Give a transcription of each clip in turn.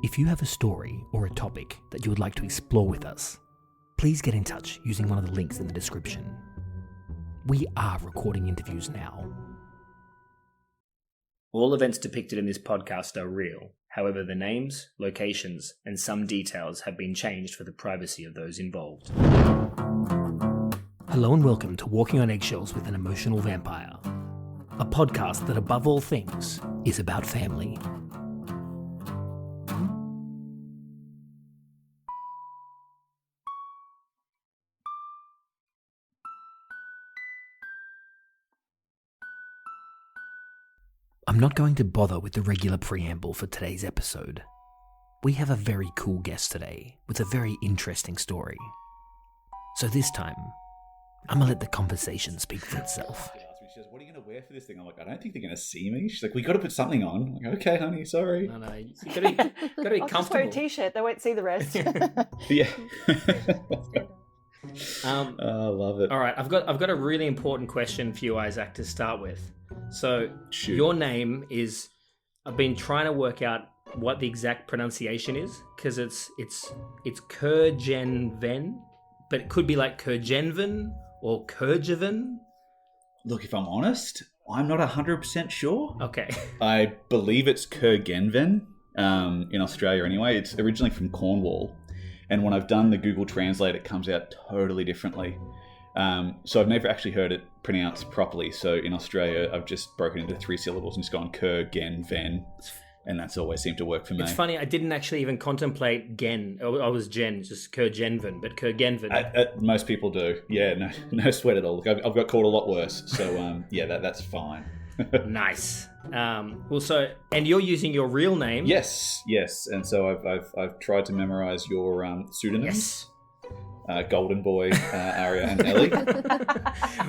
If you have a story or a topic that you would like to explore with us, please get in touch using one of the links in the description. We are recording interviews now. All events depicted in this podcast are real. However, the names, locations, and some details have been changed for the privacy of those involved. Hello and welcome to Walking on Eggshells with an Emotional Vampire, a podcast that above all things is about family. I'm not going to bother with the regular preamble for today's episode. We have a very cool guest today with a very interesting story. So this time, I'm going to let the conversation speak for itself. She says, "What are you going to wear for this thing?" I'm like, "I don't think they're going to see me." She's like, "We got to put something on." I'm like, "Okay, honey, sorry." No, you got to be comfortable. Just wear a t-shirt. They won't see the rest. Yeah. I love it. All right, I've got a really important question for you, Isaac, to start with. So, Shoot. Your name is. I've been trying to work out what the exact pronunciation is because it's Curgenven, but it could be like Curgenven or Curgenven. Look, if I'm honest, I'm not 100% sure. Okay. I believe it's Curgenven, in Australia anyway. It's originally from Cornwall. And when I've done the Google Translate, it comes out totally differently. So I've never actually heard it pronounced properly. So in Australia, I've just broken into 3 syllables and just gone Curgenven. And that's always seemed to work for me. It's funny, I didn't actually even contemplate Gen. I was Jen, just Curgenven, but Curgenven. Most people do. Yeah, no sweat at all. Look, I've got called a lot worse. So yeah, that's fine. Nice. And you're using your real name. Yes. And so I've tried to memorize your pseudonyms. Yes. Golden Boy, Aria, and Ellie.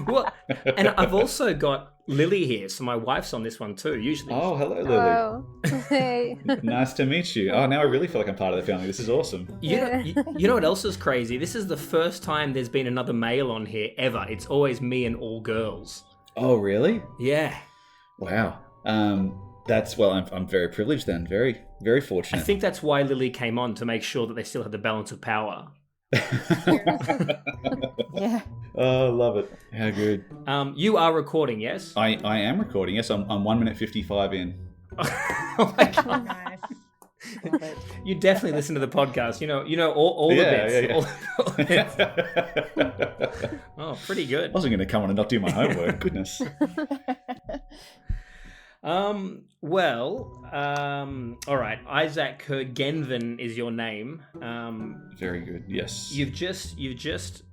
Well, and I've also got Lily here, so my wife's on this one too. Usually. Oh, hello, Lily. Oh, hey. Nice to meet you. Oh, now I really feel like I'm part of the family. This is awesome. You know what else is crazy? This is the first time there's been another male on here ever. It's always me and all girls. Oh, really? Yeah. Wow. I'm very privileged then. Very, very fortunate. I think that's why Lily came on, to make sure that they still had the balance of power. Yeah. Oh, love it. How good. You are recording, yes? I am recording. Yes, I'm 1 minute 55 in. Oh my God. Nice. Love it. You definitely listen to the podcast. You know all the bits. Yeah. All the bits. Oh, pretty good. I wasn't going to come on and not do my homework. Goodness. All right. Isaac Curgenven is your name. Very good. Yes. You've just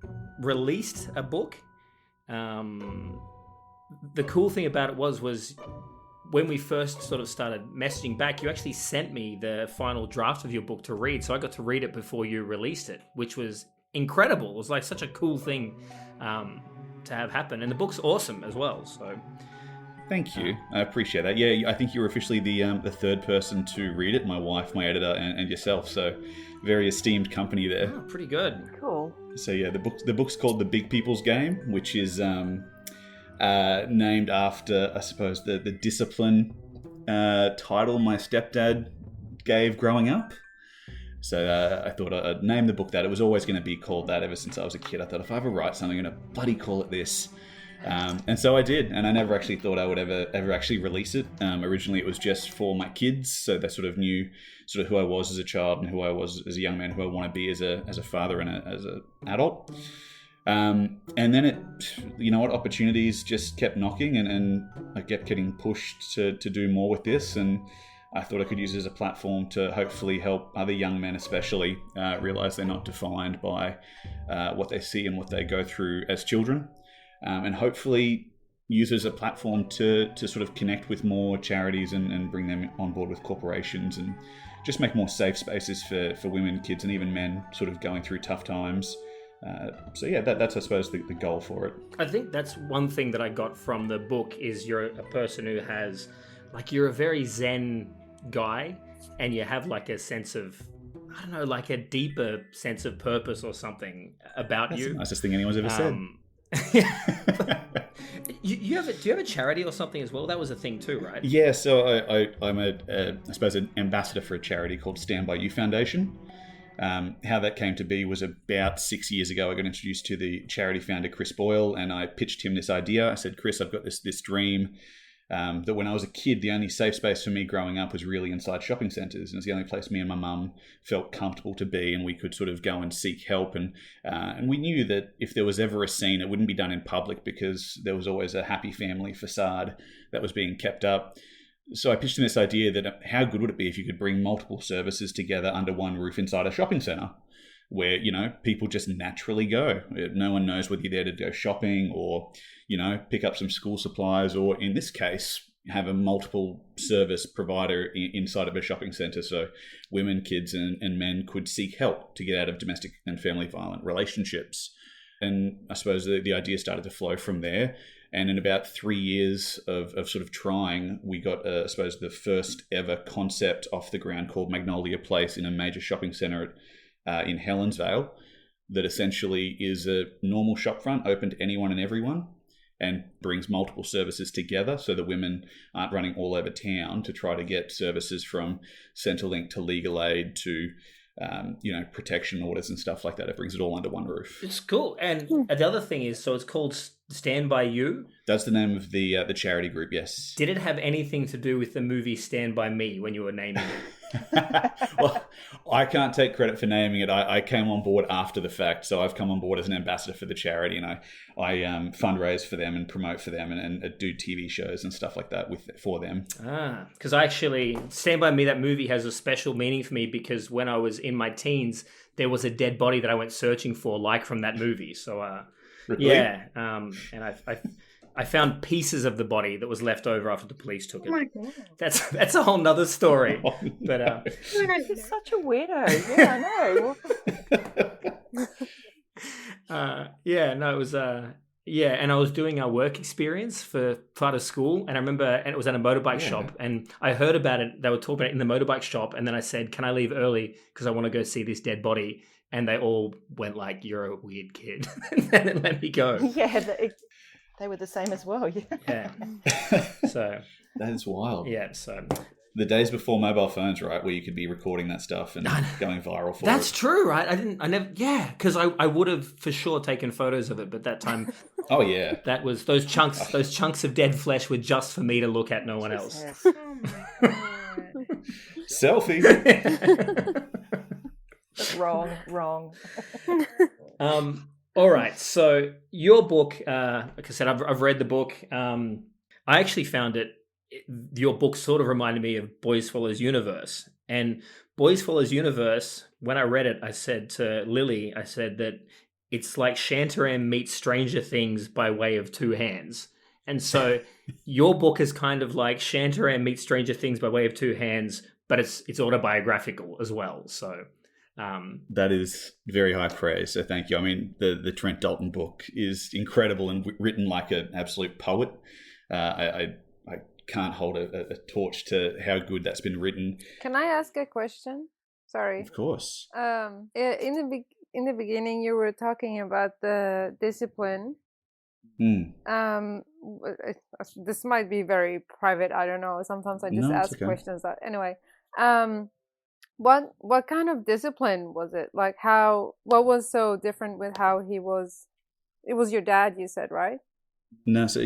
released a book. The cool thing about it was when we first sort of started messaging back, you actually sent me the final draft of your book to read. So I got to read it before you released it, which was incredible. It was like such a cool thing to have happen. And the book's awesome as well. So thank you. I appreciate that. Yeah, I think you were officially the third person to read it. My wife, my editor, and yourself. So very esteemed company there. Oh, pretty good. Cool. So yeah, the book's called The Big People's Game, which is named after, I suppose, the discipline title my stepdad gave growing up. So I thought I'd name the book that. It was always going to be called that ever since I was a kid. I thought if I ever write something, I'm going to bloody call it this. And so I did, and I never actually thought I would ever actually release it. Originally, it was just for my kids, so they sort of knew sort of who I was as a child and who I was as a young man, who I want to be as a father and as an adult. And then opportunities just kept knocking, and I kept getting pushed to do more with this, and I thought I could use it as a platform to hopefully help other young men especially realize they're not defined by what they see and what they go through as children. And hopefully use it as a platform to sort of connect with more charities and bring them on board with corporations and just make more safe spaces for women, kids, and even men sort of going through tough times. So yeah, that's I suppose the goal for it. I think that's one thing that I got from the book is you're a person who has, like, you're a very zen guy, and you have like a sense of, I don't know, like a deeper sense of purpose or something about That's you. the nicest thing anyone's ever said. You have do you have a charity or something as well? That was a thing too, right? Yeah, so I'm I suppose an ambassador for a charity called Stand By You Foundation. How that came to be was about 6 years ago. I got introduced to the charity founder, Chris Boyle, and I pitched him this idea. I said, Chris, I've got this dream that when I was a kid, the only safe space for me growing up was really inside shopping centres. And it's the only place me and my mum felt comfortable to be, and we could sort of go and seek help. And we knew that if there was ever a scene, it wouldn't be done in public because there was always a happy family facade that was being kept up. So I pitched him this idea that how good would it be if you could bring multiple services together under one roof inside a shopping centre where, people just naturally go. No one knows whether you're there to go shopping or, pick up some school supplies, or in this case, have a multiple service provider inside of a shopping centre. So women, kids and men could seek help to get out of domestic and family violent relationships. And I suppose the idea started to flow from there. And in about 3 years of sort of trying, we got, I suppose, the first ever concept off the ground called Magnolia Place in a major shopping centre in Helensvale that essentially is a normal shopfront open to anyone and everyone and brings multiple services together so the women aren't running all over town to try to get services from Centrelink to legal aid to protection orders and stuff like that. It brings it all under one roof. It's cool. And the other thing is, so it's called Stand By You? That's the name of the charity group, yes. Did it have anything to do with the movie Stand By Me when you were naming it? Well, I can't take credit for naming it. I came on board after the fact, so I've come on board as an ambassador for the charity, and I fundraise for them and promote for them and do TV shows and stuff like that for them. Because actually, Stand By Me, that movie has a special meaning for me because when I was in my teens, there was a dead body that I went searching for, like from that movie. So, really? Yeah, and I found pieces of the body that was left over after the police took it. Oh my God. That's a whole nother story. Oh, but He's such a weirdo. Yeah, I know. it was and I was doing our work experience for part of school, and I remember, and it was at a motorbike shop, and I heard about it. They were talking about it in the motorbike shop, and then I said, "Can I leave early because I want to go see this dead body?" And they all went like, "You're a weird kid," and then let me go. Yeah, they were the same as well. Yeah. So that is wild. Yeah. So the days before mobile phones, right, where you could be recording that stuff and going viral for That's it. true, right? I never, because I would have for sure taken photos of it, but that time, oh yeah, that was those chunks of dead flesh were just for me to look at, no one else. Oh my God. Selfie. That's wrong. All right. So your book, like I said, I've read the book. I actually found your book sort of reminded me of Boys Follows Universe. And Boys Follows Universe, when I read it, I said to Lily, that it's like Shantaram meets Stranger Things by way of two hands. And so your book is kind of like Shantaram meets Stranger Things by way of two hands, but it's autobiographical as well. So that is very high praise. So thank you. I mean, the Trent Dalton book is incredible and written like an absolute poet. I can't hold a torch to how good that's been written. Can I ask a question? Sorry. Of course. In the beginning, you were talking about the discipline. This might be very private. I don't know. Sometimes I just ask questions. Anyway, what kind of discipline was it? Like what was so different with how he was? It was your dad, you said, right? No, so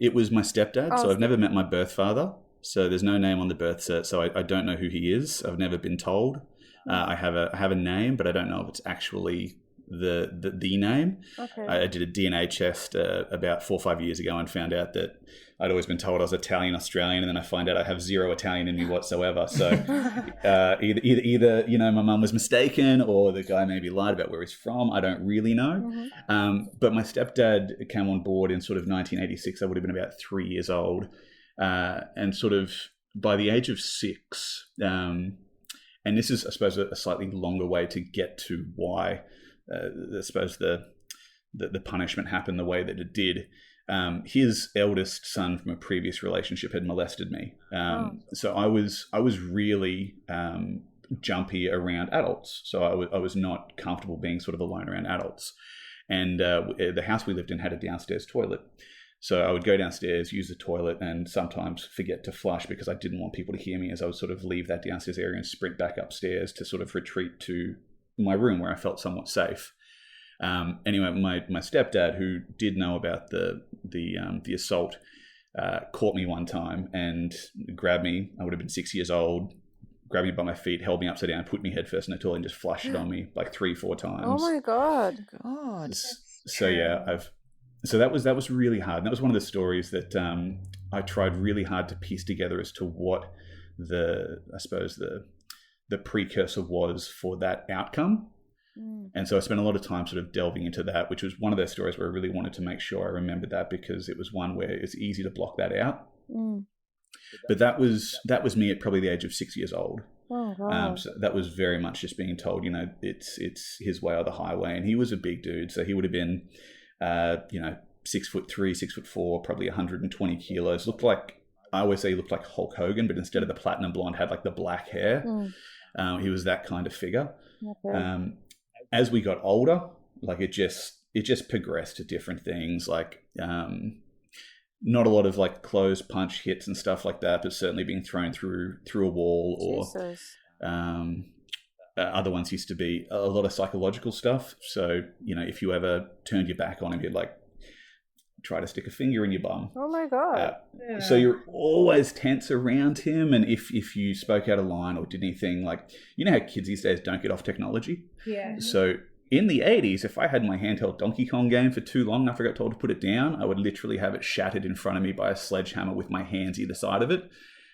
it was my stepdad. So I've never met my birth father. So there's no name on the birth cert. So I don't know who he is. I've never been told. I have a name, but I don't know if it's actually the name. Okay. I did a DNA test about 4 or 5 years ago and found out that I'd always been told I was Italian Australian, and then I find out I have zero Italian in me whatsoever. So either my mum was mistaken, or the guy maybe lied about where he's from. I don't really know. Mm-hmm. But my stepdad came on board in sort of 1986. I would have been about 3 years old, and sort of by the age of 6. And this is, I suppose, a slightly longer way to get to why. I suppose the punishment happened the way that it did. His eldest son from a previous relationship had molested me. So I was really jumpy around adults. So I was not comfortable being sort of alone around adults. And the house we lived in had a downstairs toilet. So I would go downstairs, use the toilet, and sometimes forget to flush because I didn't want people to hear me as I would sort of leave that downstairs area and sprint back upstairs to sort of retreat to my room where I felt somewhat safe. Anyway, my stepdad, who did know about the assault, caught me one time and grabbed me. I would have been 6 years old. Grabbed me by my feet, held me upside down, put me headfirst in the toilet, and just flushed it on me like 3-4 times. Oh my god! God. So yeah, so that was really hard. And that was one of the stories that I tried really hard to piece together as to what the precursor was for that outcome. And so I spent a lot of time sort of delving into that, which was one of those stories where I really wanted to make sure I remembered that, because it was one where it's easy to block that out. But that was me at probably the age of 6 years old. Oh, wow. So that was very much just being told, it's his way or the highway. And he was a big dude, so he would have been, 6'3", 6'4", probably 120 kilos. I always say he looked like Hulk Hogan, but instead of the platinum blonde, had like the black hair. He was that kind of figure. Okay. As we got older, like it just progressed to different things, like not a lot of like closed punch hits and stuff like that, but certainly being thrown through a wall, or other ones used to be a lot of psychological stuff. So, if you ever turned your back on him, you'd like try to stick a finger in your bum. Oh my god. So you're always tense around him. And if you spoke out of line or did anything, like, how kids these days don't get off technology. Yeah. So in the 80s, if I had my handheld Donkey Kong game for too long after I got told to put it down, I would literally have it shattered in front of me by a sledgehammer with my hands either side of it.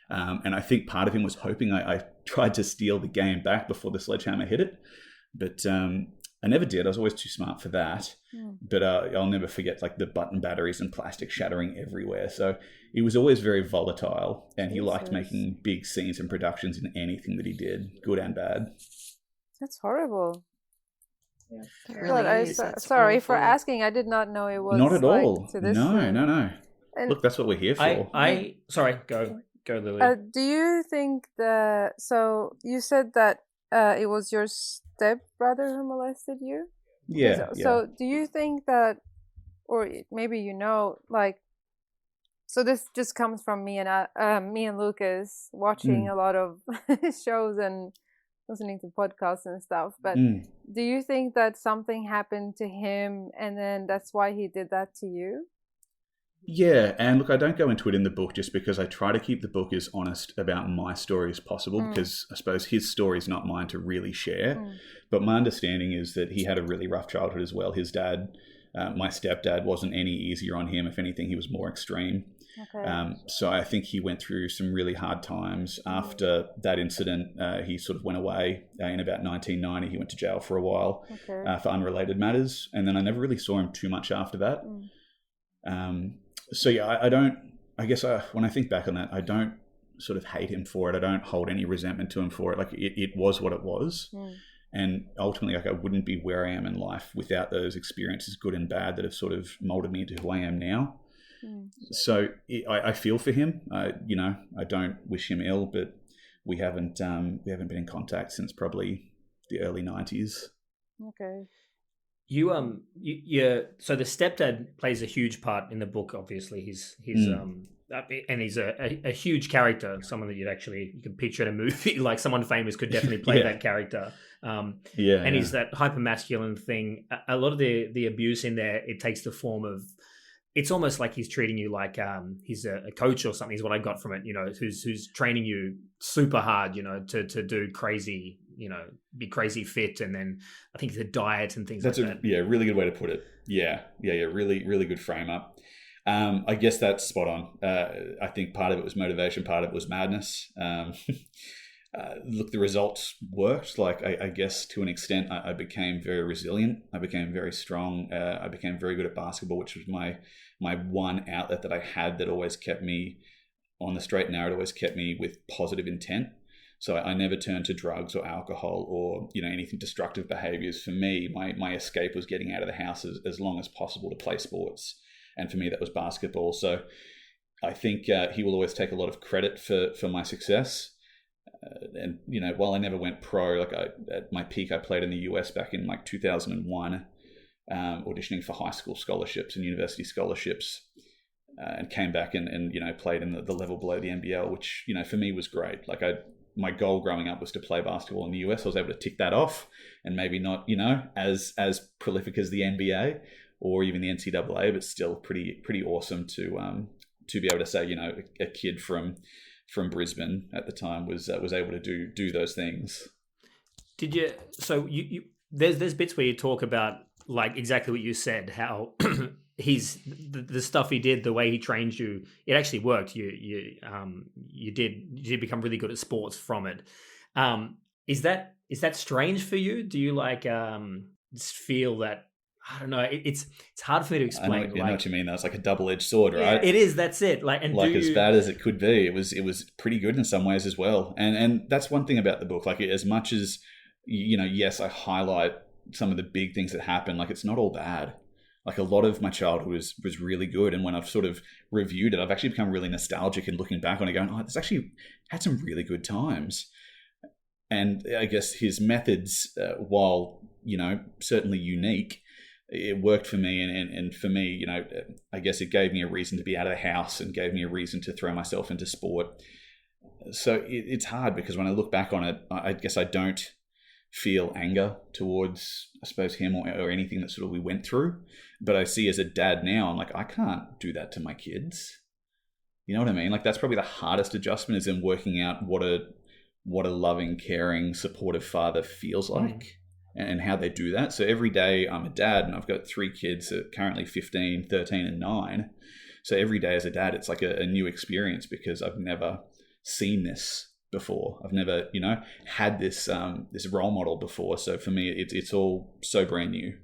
And I think part of him was hoping I tried to steal the game back before the sledgehammer hit it. But I never did. I was always too smart for that. But I'll never forget like the button batteries and plastic shattering everywhere. So he was always very volatile, and he liked making big scenes and productions in anything that he did, good and bad. That's horrible. Yeah, God, sorry for asking. I did not know it was not at like, all. to this No. And Look, that's what we're here for. Sorry, go, Lily. do you think that? So you said that it was your stepbrother who molested you. Yeah. So do you think that, or maybe like, so this just comes from me and Lucas watching a lot of shows and listening to podcasts and stuff. But do you think that something happened to him and then that's why he did that to you? Yeah, and look, I don't go into it in the book just because I try to keep the book as honest about my story as possible, because I suppose his story is not mine to really share. But my understanding is that he had a really rough childhood as well. His dad, my stepdad, wasn't any easier on him. If anything, he was more extreme. Okay. So I think he went through some really hard times. After that incident, he sort of went away. In about 1990, he went to jail for a while for unrelated matters. And then I never really saw him too much after that. So yeah, I guess when I think back on that, I don't sort of hate him for it. I don't hold any resentment to him for it. Like it was what it was. And ultimately, like, I wouldn't be where I am in life without those experiences, good and bad, that have sort of molded me into who I am now. So I feel for him. I don't wish him ill, but we haven't been in contact since probably the early 90s. Okay. So the stepdad plays a huge part in the book. Obviously, he's and he's a huge character, someone that you can picture in a movie. Like someone famous could definitely play that character. And he's that hyper masculine thing. A lot of the abuse in there, it takes the form of, it's almost like he's treating you like he's a coach or something. Is what I got from it. Who's training you super hard. To do crazy. Be crazy fit, and then I think the diet and things like that. Really good way to put it. Yeah, really, really good frame up. I guess that's spot on. I think part of it was motivation, part of it was madness. Look, the results worked. Like, I guess to an extent, I became very resilient. I became very strong. I became very good at basketball, which was my one outlet that I had that always kept me on the straight and narrow. It always kept me with positive intent. So I never turned to drugs or alcohol or anything destructive behaviors. For me, my escape was getting out of the house as long as possible to play sports. And for me, that was basketball. So I think he will always take a lot of credit for my success. And while I never went pro, at my peak, I played in the US back in 2001, auditioning for high school scholarships and university scholarships. and came back and played in the level below the NBL, which for me was great. Like my goal growing up was to play basketball in the US. I was able to tick that off, and maybe not as prolific as the NBA or even the NCAA, but still pretty awesome to be able to say a kid from Brisbane at the time was able to do those things. Did you? So you there's bits where you talk about like exactly what you said, how the stuff he did, the way he trained you, it actually worked. You did become really good at sports from it. Is that strange for you? Do you just feel that? I don't know. It's hard for me to explain. I know what you mean. That's like a double-edged sword, right? It is. That's it. As bad as it could be, it was pretty good in some ways as well. And that's one thing about the book. Like, as much as yes, I highlight some of the big things that happen. Like, it's not all bad. Like, a lot of my childhood was really good. And when I've sort of reviewed it, I've actually become really nostalgic and looking back on it, going, "Oh, this actually had some really good times." And I guess his methods, while certainly unique, it worked for me, and for me, I guess it gave me a reason to be out of the house and gave me a reason to throw myself into sport. So it's hard because when I look back on it, I guess I don't feel anger towards, I suppose, him or anything that sort of we went through. But I see as a dad now, I'm like, I can't do that to my kids. You know what I mean? Like, that's probably the hardest adjustment, is in working out what a loving, caring, supportive father feels like. And how they do that. So every day I'm a dad, and I've got 3 kids, currently 15, 13, and 9. So every day as a dad, it's like a new experience, because I've never seen this before. I've never, had this role model before. So for me, it's all so brand new.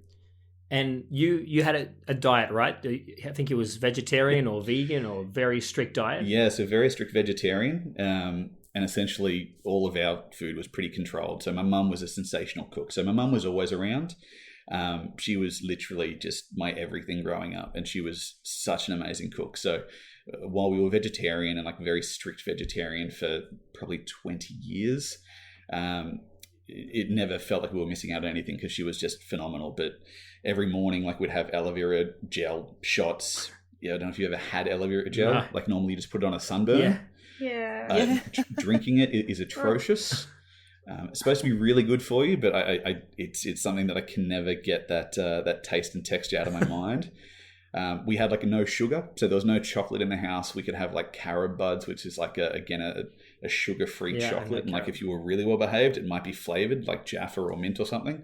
And you had a diet, right? I think it was vegetarian or vegan or very strict diet. Yeah, so very strict vegetarian. And essentially all of our food was pretty controlled. So my mum was a sensational cook. So my mum was always around. She was literally just my everything growing up. And she was such an amazing cook. So while we were vegetarian, and like very strict vegetarian for probably 20 years, it never felt like we were missing out on anything, because she was just phenomenal. But every morning, like, we'd have aloe vera gel shots. Yeah, I don't know if you ever had aloe vera gel. Nah. Like, normally you just put it on a sunburn. Yeah. Drinking it is atrocious. It's supposed to be really good for you, but it's something that I can never get that taste and texture out of my mind. We had like no sugar, so there was no chocolate in the house. We could have like carob buds, which is like a sugar-free chocolate, and like if you were really well behaved, it might be flavored like Jaffa or mint or something.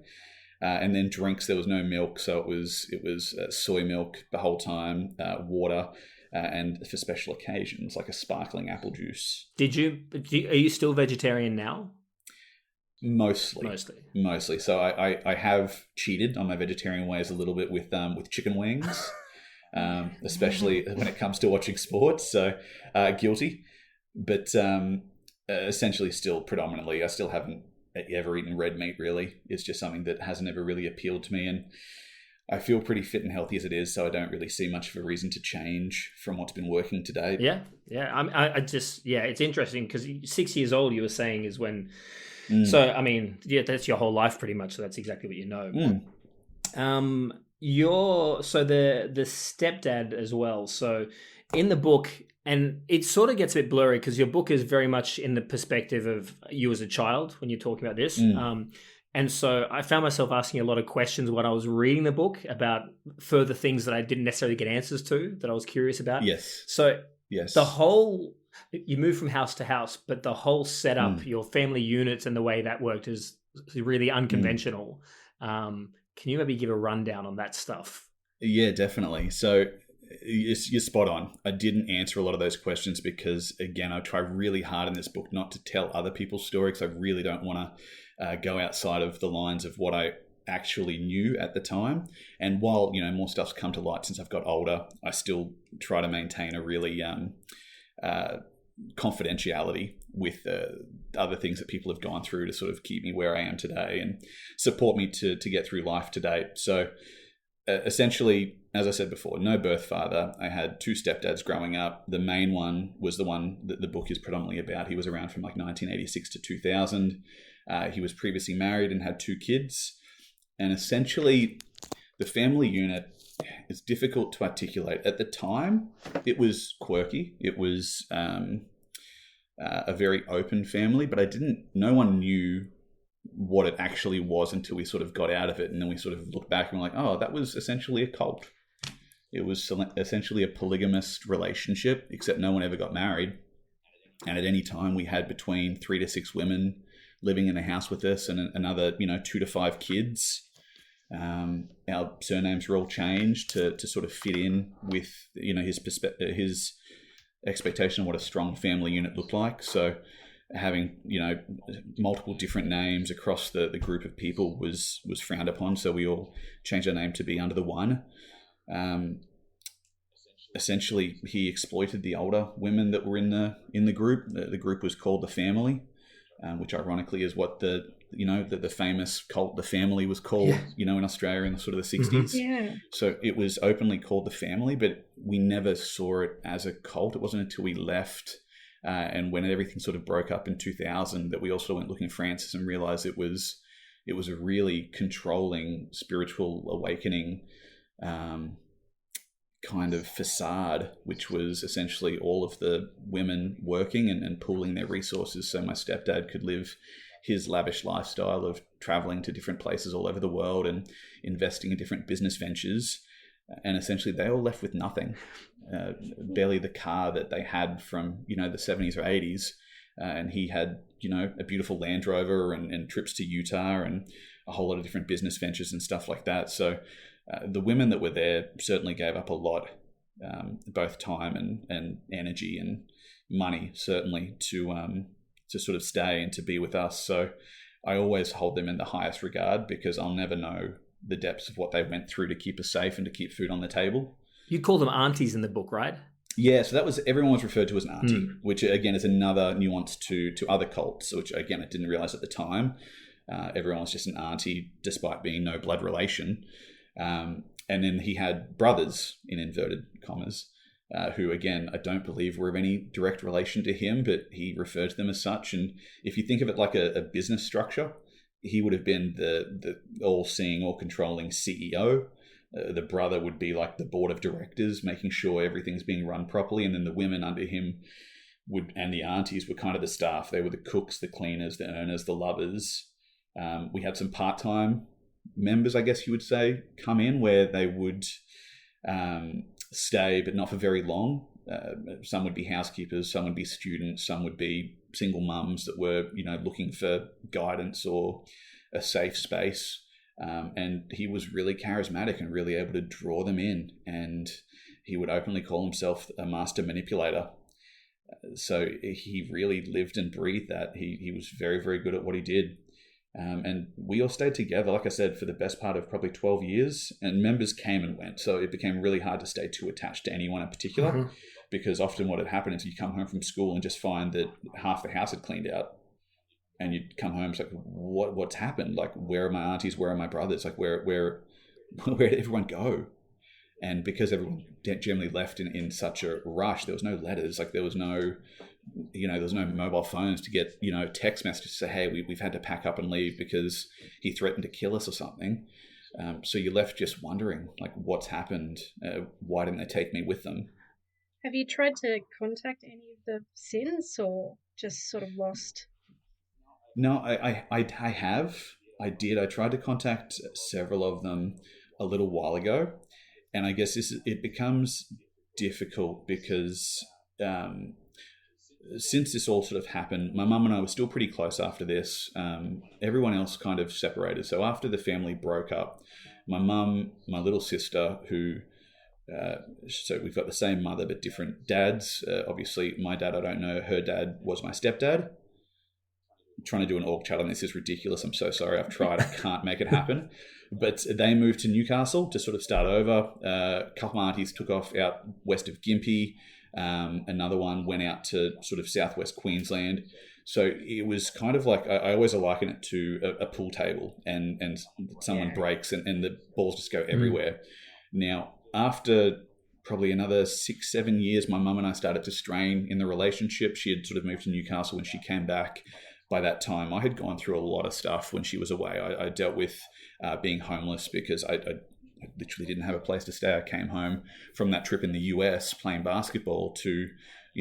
And then drinks, there was no milk, so it was soy milk the whole time, water. And for special occasions, like a sparkling apple juice. Are you still vegetarian now? Mostly. So I have cheated on my vegetarian ways a little bit with chicken wings, especially when it comes to watching sports. So guilty, but essentially still predominantly, I still haven't ever eaten red meat. Really, it's just something that hasn't ever really appealed to me, and I feel pretty fit and healthy as it is, so I don't really see much of a reason to change from what's been working to date. Yeah. It's interesting, because 6 years old, you were saying, is when. So I mean, yeah, that's your whole life pretty much. So that's exactly what you know. So the stepdad as well. So in the book, and it sort of gets a bit blurry, because your book is very much in the perspective of you as a child when you're talking about this. And so I found myself asking a lot of questions when I was reading the book about further things that I didn't necessarily get answers to, that I was curious about. Yes. So you move from house to house, but the whole setup, your family units and the way that worked is really unconventional. Can you maybe give a rundown on that stuff? Yeah, definitely. So you're spot on. I didn't answer a lot of those questions because, again, I try really hard in this book not to tell other people's story, because I really don't want to go outside of the lines of what I actually knew at the time. And while, more stuff's come to light since I've got older, I still try to maintain a really confidentiality with other things that people have gone through to sort of keep me where I am today and support me to get through life to date. So essentially, as I said before, no birth father. I had 2 stepdads growing up. The main one was the one that the book is predominantly about. He was around from like 1986 to 2000. He was previously married and had 2 kids. And essentially, the family unit it's difficult to articulate. At the time, it was quirky. It was a very open family, but no one knew what it actually was until we sort of got out of it. And then we sort of looked back and were like, oh, that was essentially a cult. It was essentially a polygamous relationship, except no one ever got married. And at any time we had between 3 to 6 women living in a house with us and another, 2 to 5 kids. Our surnames were all changed to sort of fit in with, his expectation of what a strong family unit looked like. So having, multiple different names across the group of people was frowned upon. So we all changed our name to be under the one. Essentially, he exploited the older women that were in the group. The group was called the Family, which ironically is what the famous cult, the Family, was called. In Australia in the sort of the 60s. Yeah. So it was openly called the Family, but we never saw it as a cult. It wasn't until we left, and when everything sort of broke up in 2000, that we also went looking for answers and realized it was a really controlling spiritual awakening. Kind of facade, which was essentially all of the women working and pooling their resources so my stepdad could live his lavish lifestyle of traveling to different places all over the world and investing in different business ventures. And essentially they all left with nothing, barely the car that they had from, the 70s or 80s. And he had, a beautiful Land Rover and trips to Utah and a whole lot of different business ventures and stuff like that. So the women that were there certainly gave up a lot, both time and energy and money, certainly, to sort of stay and to be with us. So I always hold them in the highest regard because I'll never know the depths of what they went through to keep us safe and to keep food on the table. You call them aunties in the book, right? Yeah, so everyone was referred to as an auntie, which again is another nuance to other cults, which again I didn't realize at the time. Everyone was just an auntie despite being no blood relation. And then he had brothers, in inverted commas, who, again, I don't believe were of any direct relation to him, but he referred to them as such. And if you think of it like a business structure, he would have been the all-seeing, all-controlling CEO. The brother would be like the board of directors, making sure everything's being run properly. And then the women under him and the aunties were kind of the staff. They were the cooks, the cleaners, the earners, the lovers. We had some part-time members, I guess you would say, come in where they would stay, but not for very long. Some would be housekeepers, some would be students, some would be single mums that were, looking for guidance or a safe space. And he was really charismatic and really able to draw them in. And he would openly call himself a master manipulator. So he really lived and breathed that. He was very, very good at what he did. And we all stayed together, like I said, for the best part of probably 12 years. And members came and went. So it became really hard to stay too attached to anyone in particular. Because often what had happened is you come home from school and just find that half the house had cleaned out. And you'd come home, it's like, what's happened? Like, where are my aunties? Where are my brothers? Like, where did everyone go? And because everyone generally left in such a rush, there was no letters. Like, there was no, there was no mobile phones to get, text messages to say, hey, we've had to pack up and leave because he threatened to kill us or something. So you're left just wondering, like, what's happened? Why didn't they take me with them? Have you tried to contact any of the sins or just sort of lost? No, I have. I did. I tried to contact several of them a little while ago. And I guess it becomes difficult because since this all sort of happened, my mum and I were still pretty close after this. Everyone else kind of separated. So after the family broke up, my mum, my little sister, who... so we've got the same mother but different dads. Obviously, my dad, I don't know. Her dad was my stepdad. I'm trying to do an org chat on this is ridiculous. I'm so sorry. I've tried. I can't make it happen. But they moved to Newcastle to sort of start over. A couple of aunties took off out west of Gympie. Another one went out to sort of southwest Queensland. So it was kind of like, I always liken it to a pool table and someone breaks and the balls just go everywhere. Now, after probably another 6-7 years, my mum and I started to strain in the relationship. She had sort of moved to Newcastle when she came back. By that time, I had gone through a lot of stuff when she was away. I dealt with being homeless because I I literally didn't have a place to stay. I came home from that trip in the US playing basketball to,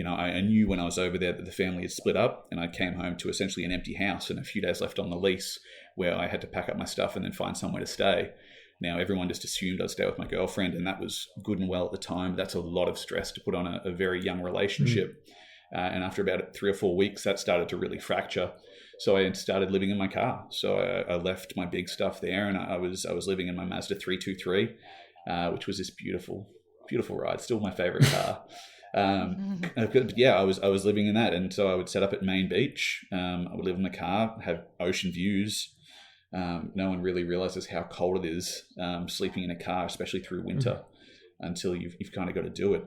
I knew when I was over there that the family had split up, and I came home to essentially an empty house and a few days left on the lease where I had to pack up my stuff and then find somewhere to stay. Now, everyone just assumed I'd stay with my girlfriend, and that was good and well at the time. But that's a lot of stress to put on a very young relationship. And after about 3 or 4 weeks, that started to really fracture. So I started living in my car. So I left my big stuff there, and I was living in my Mazda 323, which was this beautiful, beautiful ride. Still my favorite car. But yeah, I was living in that, and so I would set up at Main Beach. I would live in the car, have ocean views. No one really realizes how cold it is sleeping in a car, especially through winter, until you've kind of got to do it.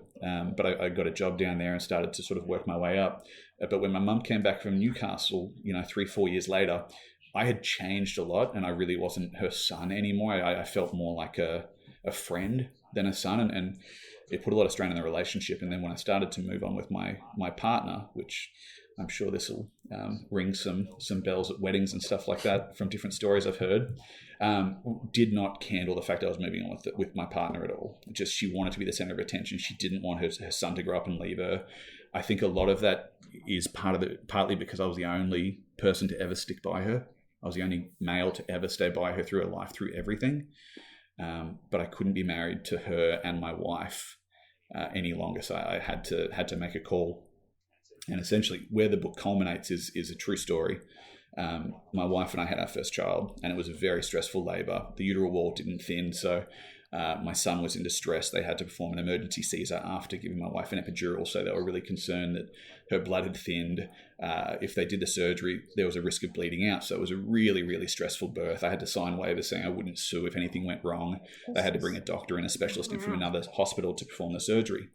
But I got a job down there and started to sort of work my way up. But when my mum came back from Newcastle, 3-4 years later, I had changed a lot, and I really wasn't her son anymore. I felt more like a friend than a son, and it put a lot of strain on the relationship. And then when I started to move on with my partner, which I'm sure this will ring some bells at weddings and stuff like that from different stories I've heard, did not candle the fact I was moving on with my partner at all. Just she wanted to be the center of attention. She didn't want her son to grow up and leave her. I think a lot of that is partly because I was the only person to ever stick by her. I was the only male to ever stay by her through her life, through everything. But I couldn't be married to her and my wife any longer, so I had to make a call. And essentially, where the book culminates is a true story. My wife and I had our first child, and it was a very stressful labour. The uteral wall didn't thin, so my son was in distress. They had to perform an emergency Caesar after giving my wife an epidural, so they were really concerned that her blood had thinned. If they did the surgery, there was a risk of bleeding out, so it was a really, really stressful birth. I had to sign waivers saying I wouldn't sue if anything went wrong. They had to bring a doctor and a specialist in from another hospital to perform the surgery.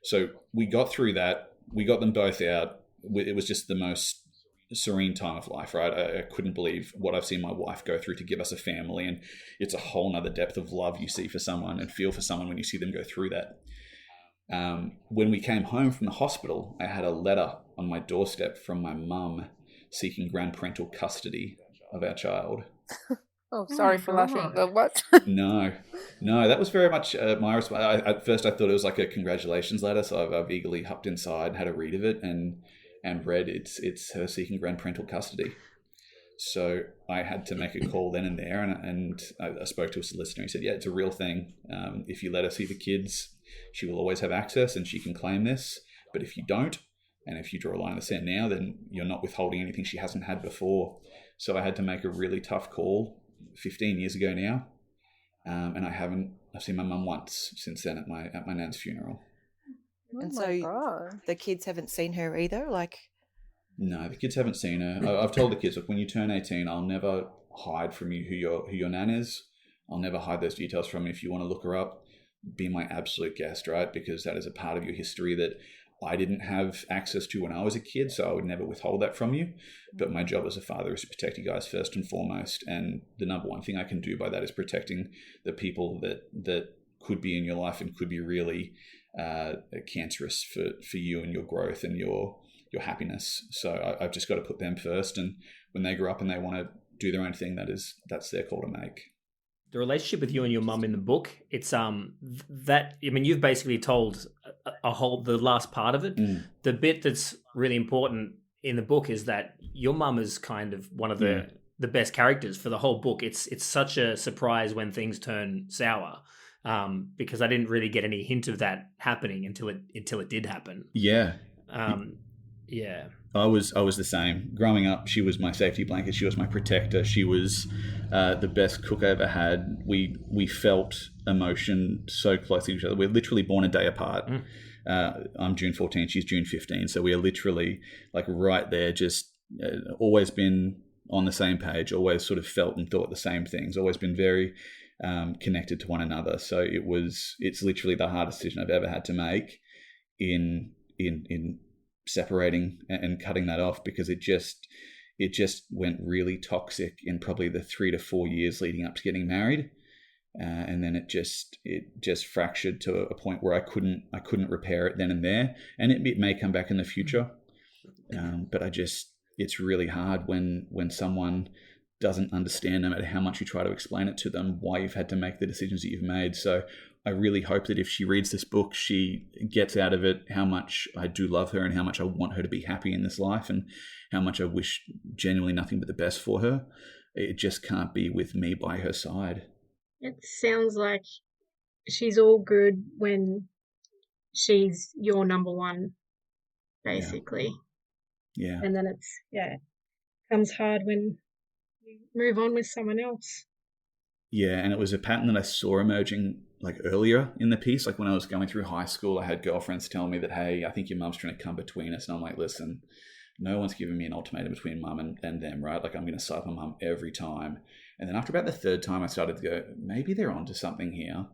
So we got through that. We got them both out. It was just the most serene time of life, right? I couldn't believe what I've seen my wife go through to give us a family, and it's a whole nother depth of love you see for someone and feel for someone when you see them go through that. When we came home from the hospital, I had a letter on my doorstep from my mum seeking grandparental custody of our child. Oh, sorry for laughing, but what? No, that was very much my response. At first, I thought it was like a congratulations letter, so I've eagerly hopped inside and had a read of it and read it's her seeking grandparental custody. So I had to make a call then and there, and I spoke to a solicitor. He said, yeah, it's a real thing. If you let her see the kids, she will always have access and she can claim this. But if you don't, and if you draw a line in the sand now, then you're not withholding anything she hasn't had before. So I had to make a really tough call 15 years ago now, and I've seen my mum once since then at my nan's funeral. And so the kids haven't seen her either? No, the kids haven't seen her. I've told the kids, look, when you turn 18, I'll never hide from you who your nan is. I'll never hide those details from you. If you want to look her up, be my absolute guest, right? Because that is a part of your history that I didn't have access to when I was a kid, so I would never withhold that from you. But my job as a father is to protect you guys first and foremost. And the number one thing I can do by that is protecting the people that could be in your life and could be really cancerous for you and your growth and your happiness. So I've just got to put them first. And when they grow up and they want to do their own thing, that's their call to make. The relationship with you and your mum in the book, it's you've basically told the last part of it. The bit that's really important in the book is that your mum is kind of one of the best characters for the whole book. It's such a surprise when things turn sour, because I didn't really get any hint of that happening until it did happen. Yeah. Yeah. I was the same. Growing up, she was my safety blanket. She was my protector. She was the best cook I ever had. We felt emotion so closely to each other. We're literally born a day apart. I'm June 14, she's June 15. So we are literally like right there, just always been on the same page, always sort of felt and thought the same things, always been very connected to one another. So it's literally the hardest decision I've ever had to make in separating and cutting that off, because it just went really toxic in probably the 3 to 4 years leading up to getting married, and then it just fractured to a point where I couldn't repair it then and there, and it may come back in the future, but it's really hard when someone doesn't understand, no matter how much you try to explain it to them, why you've had to make the decisions that you've made. So I really hope that if she reads this book, she gets out of it how much I do love her and how much I want her to be happy in this life and how much I wish genuinely nothing but the best for her. It just can't be with me by her side. It sounds like she's all good when she's your number one, basically. Yeah. And then comes hard when you move on with someone else. Yeah, and it was a pattern that I saw emerging like earlier in the piece. Like when I was going through high school, I had girlfriends telling me that, hey, I think your mum's trying to come between us. And I'm like, listen, no one's giving me an ultimatum between mum and them, right? Like I'm going to side with mum every time. And then after about the third time, I started to go, maybe they're onto something here.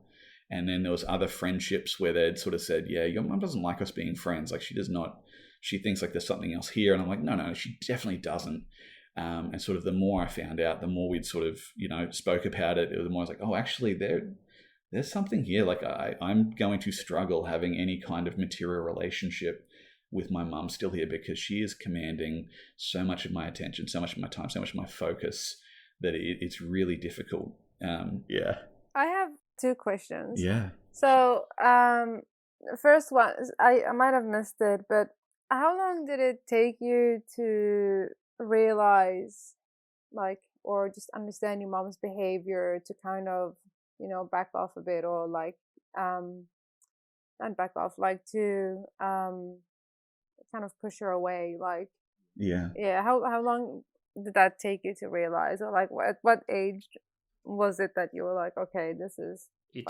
And then there was other friendships where they'd sort of said, yeah, your mum doesn't like us being friends. Like she thinks like there's something else here. And I'm like, no, she definitely doesn't. And sort of the more I found out, the more we'd sort of, spoke about it, the more I was like, oh, actually there's something here. Like I'm going to struggle having any kind of material relationship with my mum still here because she is commanding so much of my attention, so much of my time, so much of my focus that it's really difficult. Yeah. I have 2 questions. Yeah. So, first one, I might have missed it, but how long did it take you to realize, like, or just understand your mom's behavior to kind of, back off a bit, or like, not back off, like to kind of push her away, like? Yeah. Yeah. How long did that take you to realize, or like at what age was it that you were like, okay, this is you're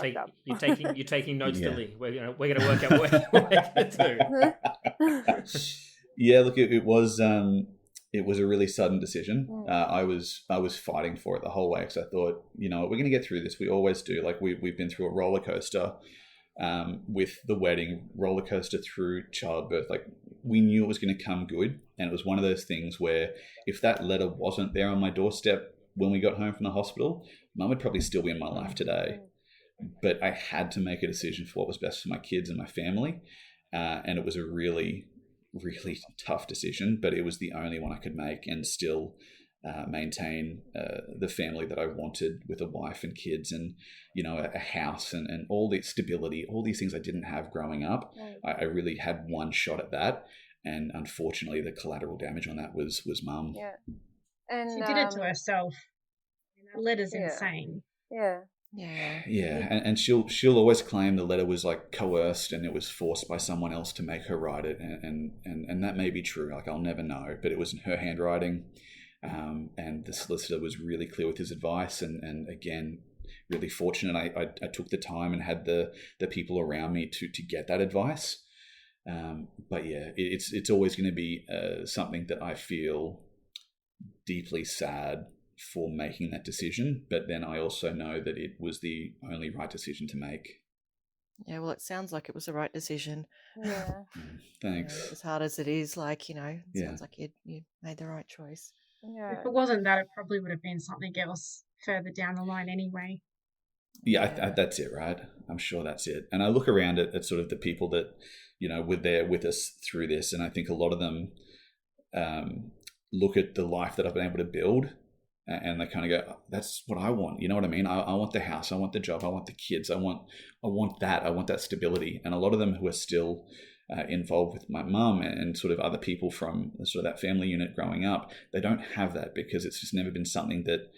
taking notes, Yeah. Lily. We're gonna work out what we're gonna do. Yeah, look, it was a really sudden decision. I was fighting for it the whole way because I thought, we're going to get through this. We always do. Like we've been through a roller coaster with the wedding, roller coaster through childbirth. Like we knew it was going to come good, and it was one of those things where if that letter wasn't there on my doorstep when we got home from the hospital, Mum would probably still be in my life today. But I had to make a decision for what was best for my kids and my family, and it was a really, really tough decision, but it was the only one I could make and still maintain the family that I wanted with a wife and kids and, a house and all the stability, all these things I didn't have growing up. I really had one shot at that. And unfortunately, the collateral damage on that was Mum. Yeah. And she did it to herself. That letter's insane. Yeah. Yeah, and she'll always claim the letter was like coerced and it was forced by someone else to make her write it, and that may be true. Like I'll never know, but it was in her handwriting, and the solicitor was really clear with his advice, and again, really fortunate. I took the time and had the people around me to get that advice. But yeah, it's always going to be something that I feel deeply sad for making that decision, but then I also know that it was the only right decision to make. Yeah, well, it sounds like it was the right decision. Yeah. Thanks. As hard as it is, sounds like you made the right choice. Yeah. If it wasn't that, it probably would have been something else further down the line anyway. Yeah, that's it, right? I'm sure that's it. And I look around at sort of the people that, were there with us through this, and I think a lot of them look at the life that I've been able to build, and they kind of go, that's what I want. You know what I mean? I want the house. I want the job. I want the kids. I want that. I want that stability. And a lot of them who are still involved with my mum and sort of other people from sort of that family unit growing up, they don't have that because it's just never been something that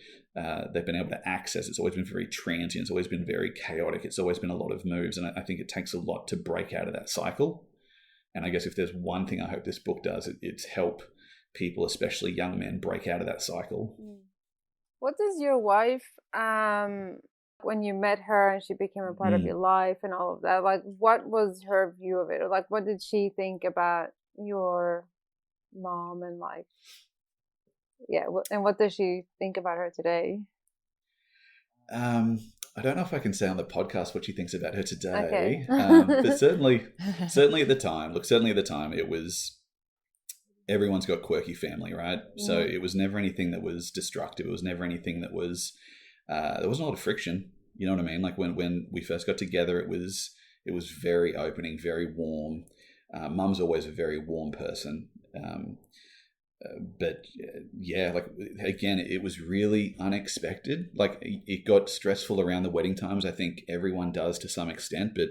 they've been able to access. It's always been very transient. It's always been very chaotic. It's always been a lot of moves. And I think it takes a lot to break out of that cycle. And I guess if there's one thing I hope this book does, it's help people, especially young men, break out of that cycle. What does your wife, when you met her and she became a part of your life and all of that, like what was her view of it? Or like what did she think about your mom and like, and what does she think about her today? I don't know if I can say on the podcast what she thinks about her today, Okay. but certainly at the time, it was, everyone's got quirky family, right? So it was never anything that was destructive. It was never anything that was, there wasn't a lot of friction. You know what I mean? Like when we first got together, it was very opening, very warm. Mum's always a very warm person. But yeah, like again, it was really unexpected. Like it got stressful around the wedding times. I think everyone does to some extent, but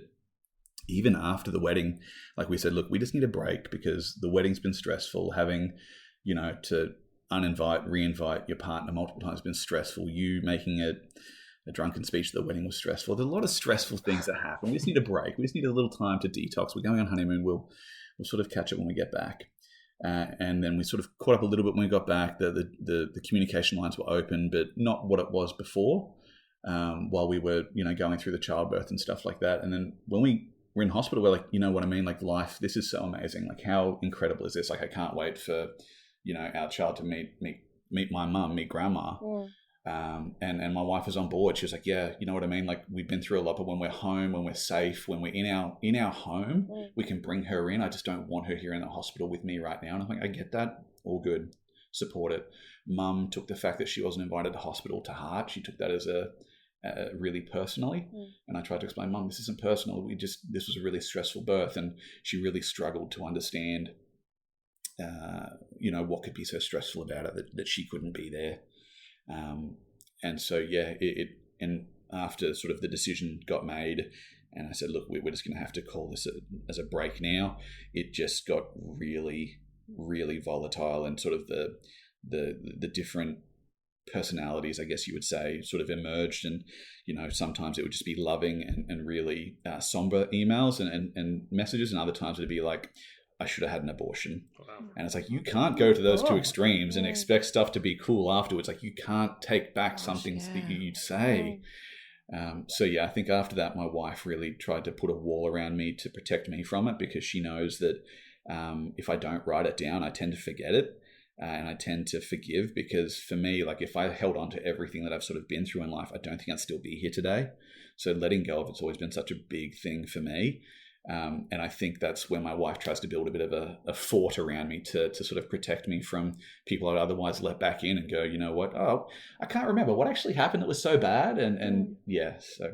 even after the wedding, like we said, look, we just need a break because the wedding's been stressful. Having, to re-invite your partner multiple times has been stressful. You making a drunken speech at the wedding was stressful. There's a lot of stressful things that happen. We just need a break. We just need a little time to detox. We're going on honeymoon. We'll sort of catch up when we get back. And then we sort of caught up a little bit when we got back. The communication lines were open, but not what it was before. While we were, going through the childbirth and stuff like that. And then when we were in hospital, we're like, you know what I mean? Like life, this is so amazing. Like how incredible is this? Like I can't wait for, our child to meet my mum, meet grandma. And my wife was on board. She was like, yeah, you know what I mean? Like we've been through a lot, but when we're home, when we're safe, when we're in our home, we can bring her in. I just don't want her here in the hospital with me right now. And I'm like, I get that. All good. Support it. Mum took the fact that she wasn't invited to hospital to heart. She took that as really personally. And I tried to explain, Mum, this isn't personal. This was a really stressful birth. And she really struggled to understand, what could be so stressful about it that she couldn't be there. And so, yeah, and after sort of the decision got made and I said, look, we're just going to have to call this as a break now. It just got really, really volatile and sort of the different personalities, I guess you would say, sort of emerged. And, sometimes it would just be loving and really somber emails and messages. And other times it'd be like, I should have had an abortion. Wow. And it's like, you can't go to those two extremes and expect stuff to be cool afterwards. Like you can't take back something that you'd say. So yeah, I think after that, my wife really tried to put a wall around me to protect me from it because she knows that if I don't write it down, I tend to forget it. And I tend to forgive because for me, like if I held on to everything that I've sort of been through in life, I don't think I'd still be here today. So letting go of it's always been such a big thing for me. And I think that's where my wife tries to build a bit of a fort around me to sort of protect me from people I'd otherwise let back in and go, you know what? Oh, I can't remember what actually happened that was so bad. And yeah, so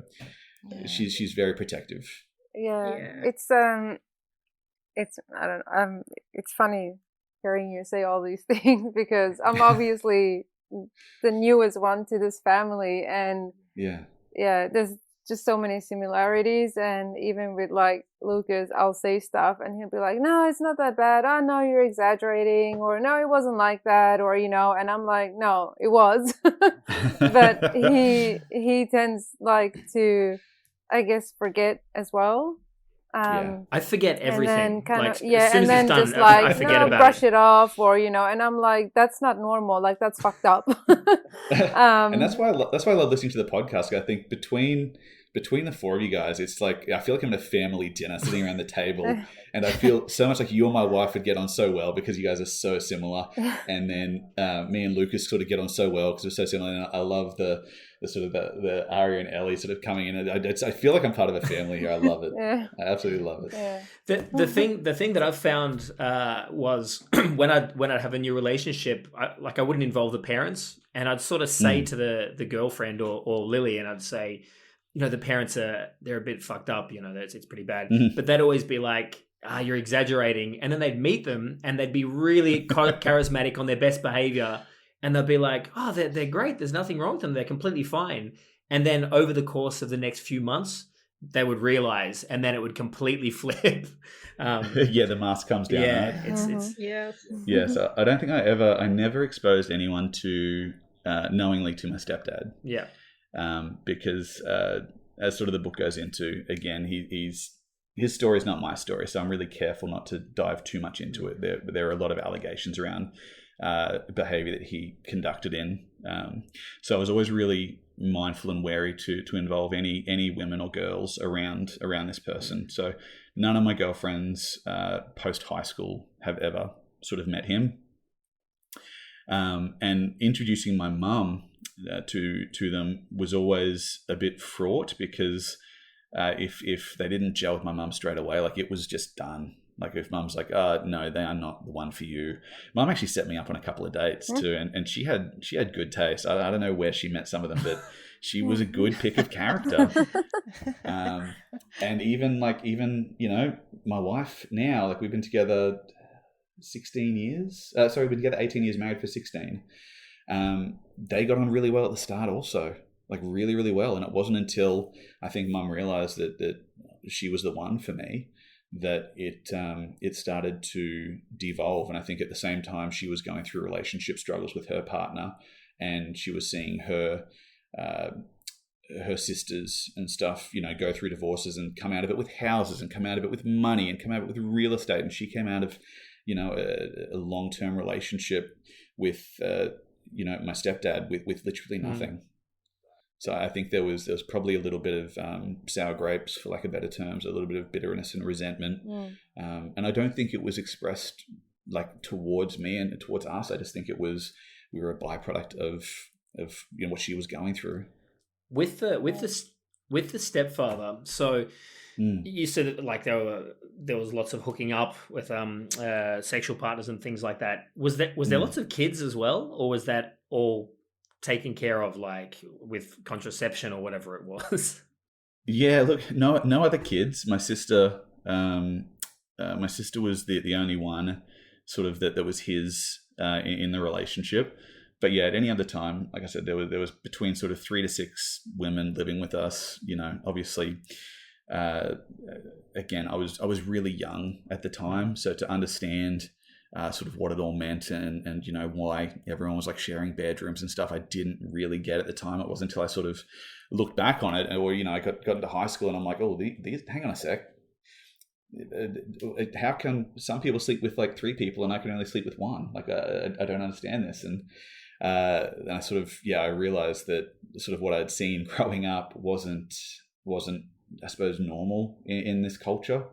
she's very protective. Yeah. It's I don't know. It's funny hearing you say all these things because I'm obviously the newest one to this family, and there's just so many similarities. And even with like Lucas, I'll say stuff and he'll be like, no, it's not that bad. Oh no, you're exaggerating, or no, it wasn't like that, or and I'm like, no, it was. But he tends like to, I guess, forget as well. I forget everything. And then as soon as then it's done, just like, I forget about brush it. it off, or and I'm like, that's not normal. Like that's fucked up. And that's why I love listening to the podcast. I think between the four of you guys, it's like I feel like I'm at a family dinner sitting around the table, and I feel so much like you and my wife would get on so well because you guys are so similar. And then me and Lucas sort of get on so well because we're so similar. And I love the sort of the Ari and Ellie sort of coming in. I feel like I'm part of a family here. I love it. I absolutely love it. Yeah. The thing that I've found was when I'd have a new relationship, I wouldn't involve the parents, and I'd sort of say to the girlfriend or Lily, and I'd say, the parents they're a bit fucked up, it's pretty bad. But they'd always be like, you're exaggerating. And then they'd meet them and they'd be really charismatic on their best behavior. And they'll be like, oh, they're great. There's nothing wrong with them. They're completely fine. And then over the course of the next few months, they would realize, and then it would completely flip. The mask comes down. Yeah, right? Yeah. So I don't think I never exposed anyone to knowingly to my stepdad. Yeah. Because as sort of the book goes into, again, his story is not my story, so I'm really careful not to dive too much into it. There are a lot of allegations around behavior that he conducted in. So I was always really mindful and wary to involve any women or girls around this person. So none of my girlfriends post high school have ever sort of met him. And introducing my mum to them was always a bit fraught because if they didn't gel with my mum straight away, like it was just done. Like if mum's like, no, they are not the one for you. Mum actually set me up on a couple of dates too, and she had good taste. I don't know where she met some of them, but she was a good pick of character. And even my wife now, like we've been together 16 years. Sorry, we've been together 18 years, married for 16. They got on really well at the start also, like really, really well. And it wasn't until I think Mum realised that she was the one for me that it started to devolve. And I think at the same time she was going through relationship struggles with her partner, and she was seeing her sisters and stuff, go through divorces and come out of it with houses and come out of it with money and come out of it with real estate. And she came out of, a long-term relationship with, my stepdad with literally nothing. So I think there was probably a little bit of sour grapes, for lack of better terms, a little bit of bitterness and resentment. And I don't think it was expressed like towards me and towards us. I just think we were a byproduct of what she was going through. With the stepfather, so you said that like there was lots of hooking up with sexual partners and things like that. Was there lots of kids as well, or was that all taken care of like with contraception or whatever it was? Yeah, look, no other kids. My sister was the only one sort of that was his in the relationship. But yeah, at any other time, like I said, there was between sort of 3 to 6 women living with us. Obviously, again, I was really young at the time, so to understand sort of what it all meant and why everyone was like sharing bedrooms and stuff, I didn't really get at the time. It wasn't until I sort of looked back on it, or I got into high school and I'm like, oh, these hang on a sec. How come some people sleep with like 3 people and I can only sleep with 1? Like I don't understand this. And I sort of I realized that sort of what I'd seen growing up wasn't I suppose normal in this culture.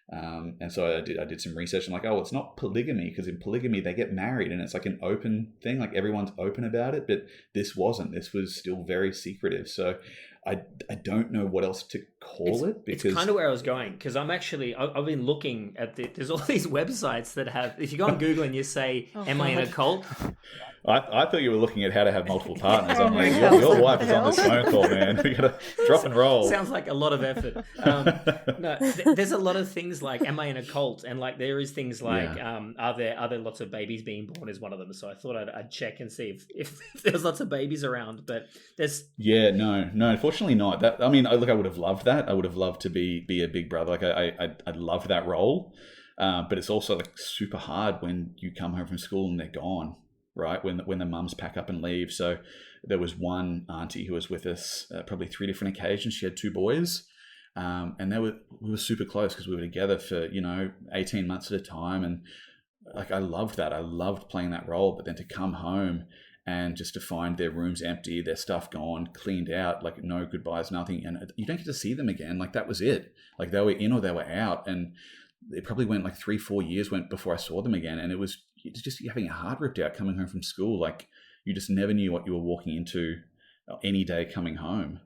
And so I did some research and like, oh, it's not polygamy, because in polygamy they get married and it's like an open thing, like everyone's open about it, but this wasn't. This was still very secretive. So I don't know what else to call it, because it's kind of where I was going, because I've been looking at there's all these websites that have, if you go on Google and you say, am I in a cult? I thought you were looking at how to have multiple partners. I'm like, your wife is on this phone call, man. We got to drop and roll. Sounds like a lot of effort. No, there's a lot of things like, am I in a cult? And like there is things like, are there lots of babies being born is one of them. So I thought I'd check and see if there's lots of babies around. But there's no, unfortunately not. I would have loved that. I would have loved to be a big brother. Like I'd love that role. But it's also like super hard when you come home from school and they're gone. Right, when the mums pack up and leave. So there was one auntie who was with us probably 3 different occasions. She had 2 boys, and we were super close because we were together for 18 months at a time. And like I loved that. I loved playing that role. But then to come home and just to find their rooms empty, their stuff gone, cleaned out, like no goodbyes, nothing, and you don't get to see them again. Like that was it. Like they were in or they were out, and it probably went like 3-4 years before I saw them again, and it was just having a heart ripped out coming home from school. Like you just never knew what you were walking into any day coming home.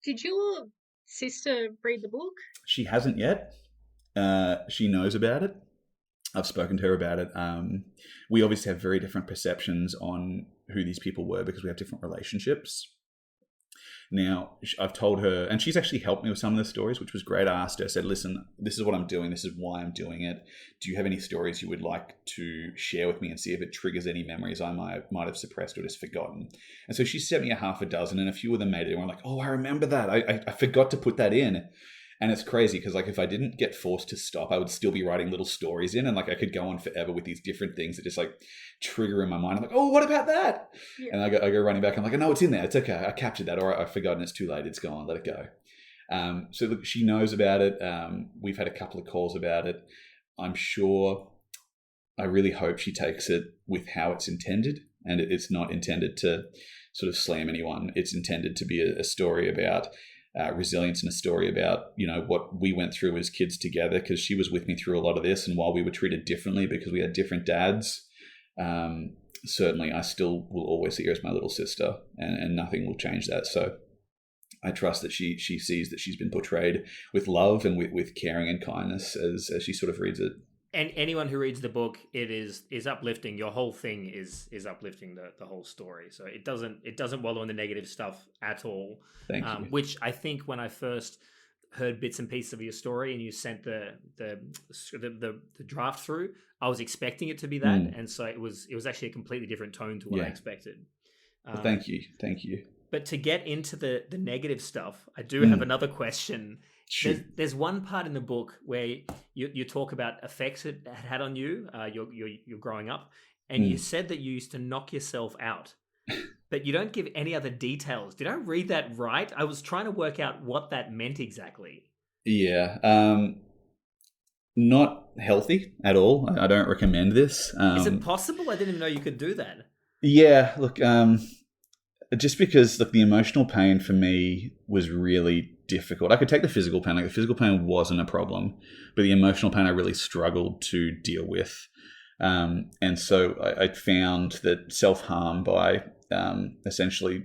Did your sister read the book? She hasn't yet. She knows about it. I've spoken to her about it. We obviously have very different perceptions on who these people were because we have different relationships. Now, I've told her, and she's actually helped me with some of the stories, which was great. I asked her, I said, listen, this is what I'm doing. This is why I'm doing it. Do you have any stories you would like to share with me and see if it triggers any memories I might have suppressed or just forgotten? And so she sent me a half a dozen, and a few of them made it. And I'm like, oh, I remember that. I forgot to put that in. And it's crazy because like if I didn't get forced to stop, I would still be writing little stories in, and like I could go on forever with these different things that just like trigger in my mind. I'm like, oh, what about that? Yeah. And I go running back. I'm like, no, it's in there. It's okay. I captured that, or I've forgotten. It's too late. It's gone. Let it go. So look, she knows about it. We've had a couple of calls about it. I'm sure. I really hope she takes it with how it's intended, and it's not intended to sort of slam anyone. It's intended to be a story about resilience and a story about, what we went through as kids together, because she was with me through a lot of this. And while we were treated differently because we had different dads, certainly I still will always see her as my little sister, and nothing will change that. So I trust that she sees that she's been portrayed with love and with caring and kindness as she sort of reads it. And anyone who reads the book, it is uplifting. Your whole thing is uplifting the whole story. So it doesn't wallow in the negative stuff at all. Thank you. Which I think when I first heard bits and pieces of your story and you sent the draft through, I was expecting it to be that, and so it was actually a completely different tone to what I expected. Well, thank you. But to get into the negative stuff, I do have another question. There's one part in the book where you talk about effects it had on you, you're growing up, and you said that you used to knock yourself out. But you don't give any other details. Did I read that right? I was trying to work out what that meant exactly. Yeah. Not healthy at all. I don't recommend this. Is it possible? I didn't even know you could do that. Yeah. Look, just because the emotional pain for me was really difficult. I could take the physical pain. Like the physical pain wasn't a problem, but the emotional pain I really struggled to deal with. And so I found that self-harm by essentially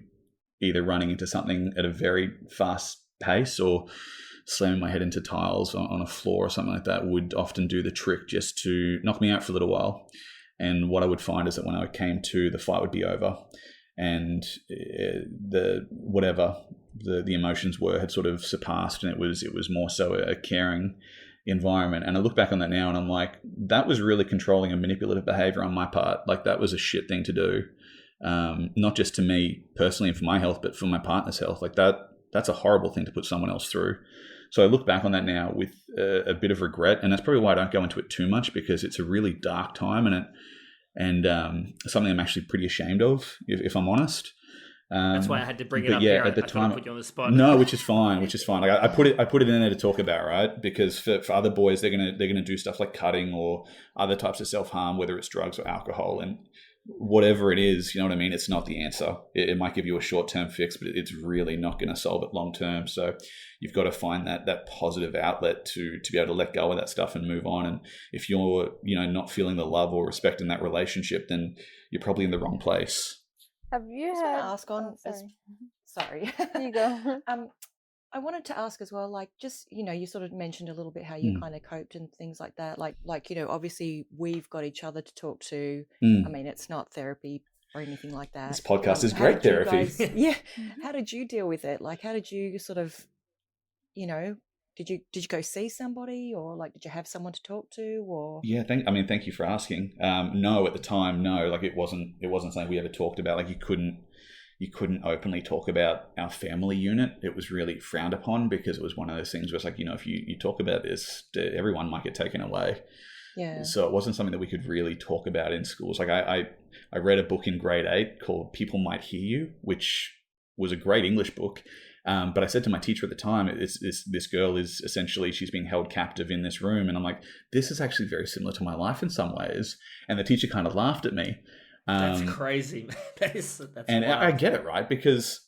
either running into something at a very fast pace or slamming my head into tiles on a floor or something like that would often do the trick just to knock me out for a little while. And what I would find is that when I came to, the fight would be over, and the emotions were had sort of surpassed, and it was more so a caring environment. And I look back on that now and I'm like, that was really controlling and manipulative behavior on my part. Like that was a shit thing to do, not just to me personally and for my health, but for my partner's health. Like that's a horrible thing to put someone else through. So I look back on that now with a bit of regret, and that's probably why I don't go into it too much, because it's a really dark time and something I'm actually pretty ashamed of, if I'm honest. That's why I had to bring it up here. At the time, put you on the spot. No, which is fine. Like I put it in there to talk about, right? Because for other boys, they're gonna do stuff like cutting or other types of self-harm, whether it's drugs or alcohol, and whatever it is, you know what I mean? It's not the answer. It might give you a short-term fix, but it's really not going to solve it long-term. So you've got to find that positive outlet to be able to let go of that stuff and move on. And if you're, not feeling the love or respect in that relationship, then you're probably in the wrong place. Have you I had... ask on... sorry. You go. I wanted to ask as well, like, just, you sort of mentioned a little bit how you kind of coped and things like that. Like, obviously we've got each other to talk to. I mean, it's not therapy or anything like that. This podcast is great therapy. How did you deal with it? Like, how did you sort of, did you go see somebody, or like, did you have someone to talk to, or? Yeah. Thank you for asking. No, at the time, no, like it wasn't something we ever talked about. Like you couldn't openly talk about our family unit. It was really frowned upon, because it was one of those things where it's like, if you talk about this, everyone might get taken away. Yeah. So it wasn't something that we could really talk about in schools. Like I read a book in grade 8 called People Might Hear You, which was a great English book. But I said to my teacher at the time, this girl is essentially, she's being held captive in this room. And I'm like, this is actually very similar to my life in some ways. And the teacher kind of laughed at me. That's crazy. That's and wild. I get it, right? Because,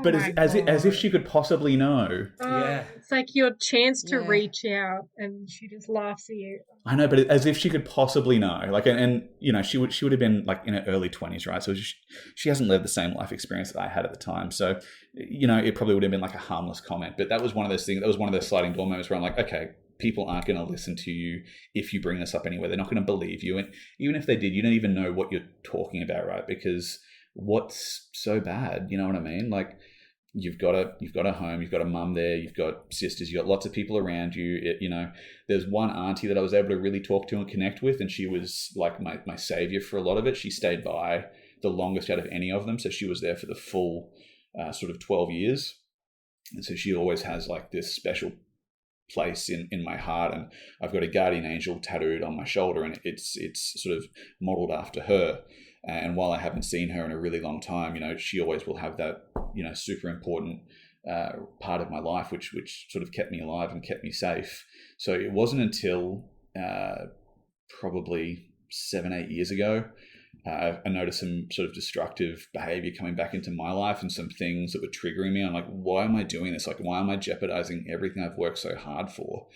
but as if she could possibly know. Yeah, it's like your chance to reach out, and she just laughs at you. I know, but as if she could possibly know. Like, and she would have been like in her early 20s, right? So she hasn't lived the same life experience that I had at the time. So, it probably would have been like a harmless comment. But that was one of those things. That was one of those sliding door moments where I'm like, okay, people aren't going to listen to you if you bring this up anywhere. They're not going to believe you. And even if they did, you don't even know what you're talking about, right? Because what's so bad? You know what I mean? Like you've got a home, you've got a mum there, you've got sisters, you've got lots of people around you. There's one auntie that I was able to really talk to and connect with, and she was like my savior for a lot of it. She stayed by the longest out of any of them. So she was there for the full sort of 12 years. And so she always has like this special place in my heart, and I've got a guardian angel tattooed on my shoulder, and it's sort of modeled after her. And while I haven't seen her in a really long time, she always will have that super important part of my life which sort of kept me alive and kept me safe. So it wasn't until probably 7-8 years ago I noticed some sort of destructive behavior coming back into my life, and some things that were triggering me. I'm like, why am I doing this? Like, why am I jeopardizing everything I've worked so hard for?